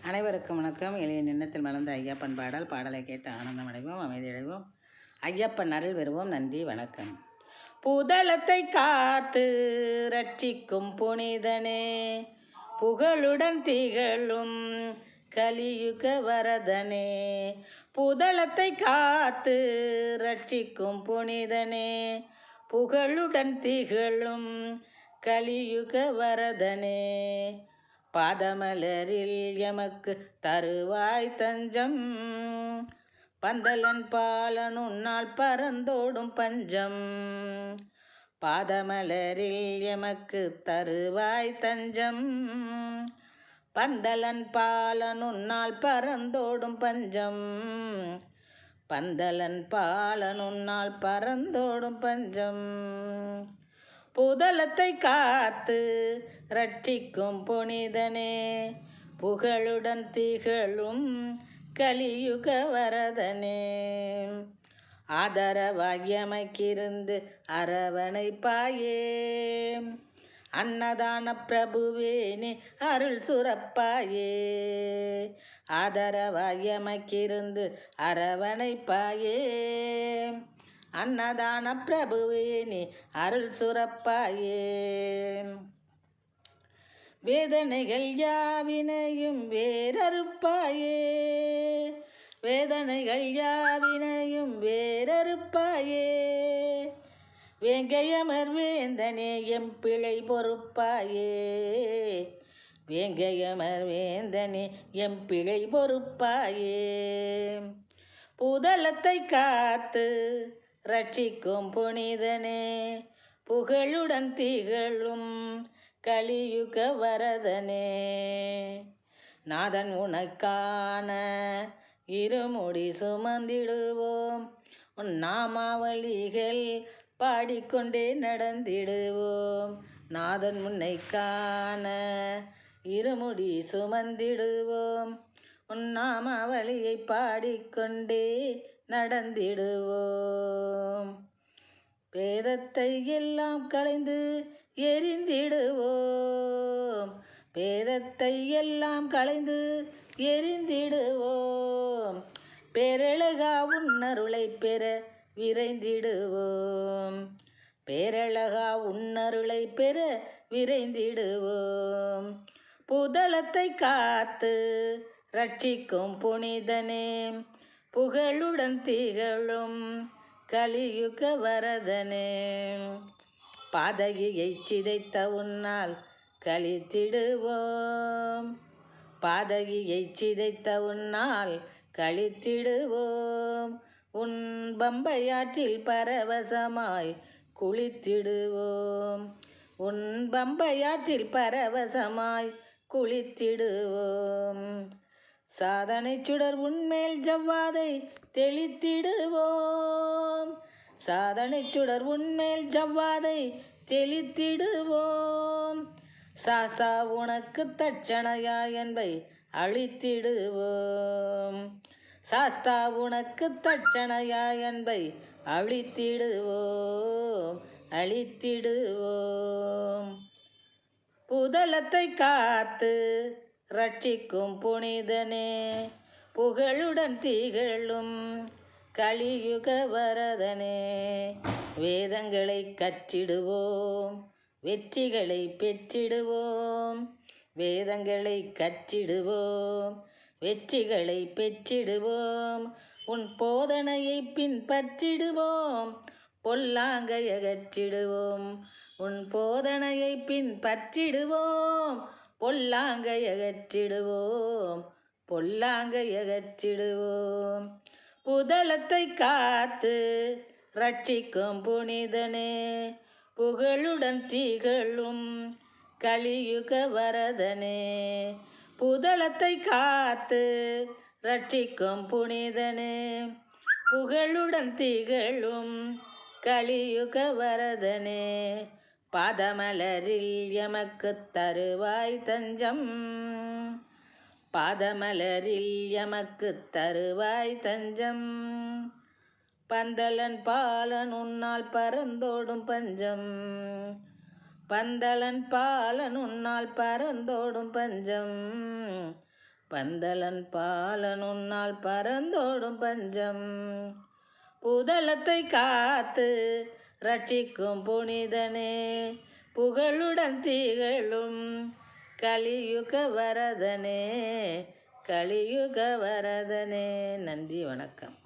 அனைவருக்கும் வணக்கம். எளிய நின்னத்தில் மலர்ந்த ஐயப்பன் பாடலை கேட்டு ஆனந்தம் அடைவோம், அமைதி அடைவோம், ஐயப்பன் அருள் பெறுவோம். நன்றி, வணக்கம். புதலத்தை காத்து ரட்சிக்கும் புனிதனே, புகழுடன் திகழும் கலியுக வரதனே. புதலத்தை காத்து ரட்சிக்கும் புனிதனே, புகழுடன் திகழும் கலியுக வரதனே. பாதமலரில் எமக்கு தருவாய் தஞ்சம், பந்தலன் பாலன் உன்னால் பறந்தோடும் பஞ்சம். பாதமலரில் எமக்கு தருவாய் தஞ்சம், பந்தலன் பாலன் உன்னால் பறந்தோடும் பஞ்சம். பந்தலன் பாலன் உன்னால் பறந்தோடும் பஞ்சம். புதலத்தை காத்து ரட்சிக்கும் புனிதனே, புகழுடன் திகழும் கலியுக வரதனே. ஆதரவாயமைக்கிருந்து அரவணைப்பாயே, அன்னதான பிரபுவேனே அருள் சுரப்பாயே. ஆதரவாயமைக்கிருந்து அரவணைப்பாயே, அன்னதான பிரபுவேனே அருள் சுரப்பாயே. வேதனைகள் யாவினையும் வேறறுப்பாயே, வேதனைகள் யாவினையும் வேறறுப்பாயே. வேங்கையமர் வேந்தனே எம் பிழை பொறுப்பாயே, வேங்கையமர் வேந்தனே எம் பிழை பொறுப்பாயே. புதலத்தை காத்து ரட்சிக்கும் புனிதனே, புகழுடன் திகழும் கலியுக வரதனே. நாதன் உனக்கான இருமுடி சுமந்திடுவோம், உன் நாமாவளிகள் பாடிக்கொண்டே நடந்திடுவோம். நாதன் உன்னைக்கான இருமுடி சுமந்திடுவோம், உன் நாமாவளியை பாடிக்கொண்டே நடந்திடுவோம். பேதத்தை எல்லாம் களைந்து எரிந்திடுவோம், பேதத்தை எல்லாம் களைந்து எரிந்திடுவோம். பேரழகா உன்னருளை பெற விரைந்திடுவோம், பேரழகா உன்னருளை பெற விரைந்திடுவோம். புதலத்தை காத்து ரட்சிக்கும் புனிதனே, புகழுடன் திகழும் கலியுக வரதனே. பாதகியை சிதைத்த உன்னால் கழித்திடுவோம், பாதகியை சிதைத்த உன்னால் கழித்திடுவோம். உன் பம்பையாற்றில் பரவசமாய் குளித்திடுவோம், உன் பம்பையாற்றில் பரவசமாய் குளித்திடுவோம். சாதனை சுடர் உன்மேல் ஜவ்வாதை தெளித்திடுவோம், சாதனை சுடர் உன்மேல் ஜவ்வாதை தெளித்திடுவோம். சாஸ்தா உனக்கு தட்சணையா என்பை அழித்திடுவோம், சாஸ்தா உனக்கு தட்சணையா என்பை அழித்திடுவோம், அழித்திடுவோம். புதலத்தை காத்து ரட்சிக்கும் புனிதனே, புகழுடன் திகழும் கலியுக வரதனே. வேதங்களை கற்றிடுவோம், வெற்றிகளை பெற்றிடுவோம், வேதங்களை கற்றிடுவோம், வெற்றிகளை பெற்றிடுவோம். உன் போதனையை பின்பற்றிடுவோம், பொல்லாங்கை அகற்றிடுவோம். உன் போதனையை பின்பற்றிடுவோம், பொல்லாங்கை அகற்றிடுவோம், பொல்லாங்கை அகற்றிடுவோம். புதலத்தை காத்து ரட்சிக்கும் புனிதனே, புகழுடன் திகழும் கலியுக வரதனே. புதலத்தை காத்து ரட்சிக்கும் புனிதனே, புகழுடன் திகழும் கலியுக வரதனே. பாதமலரில் எமக்கு தருவாய் தஞ்சம், பாதமலரில் எமக்கு தருவாய் தஞ்சம். பந்தலன் பாலன் உன்னால் பறந்தோடும் பஞ்சம், பந்தலன் பாலன் உன்னால் பறந்தோடும் பஞ்சம். பந்தலன் பாலனுன்னால் பறந்தோடும் பஞ்சம் புதலத்தை காத்து ரட்சிக்கும் புனிதனே புகழுடன் திகழும் கலியுக வரதனே கலியுக வரதனே. நன்றி, வணக்கம்.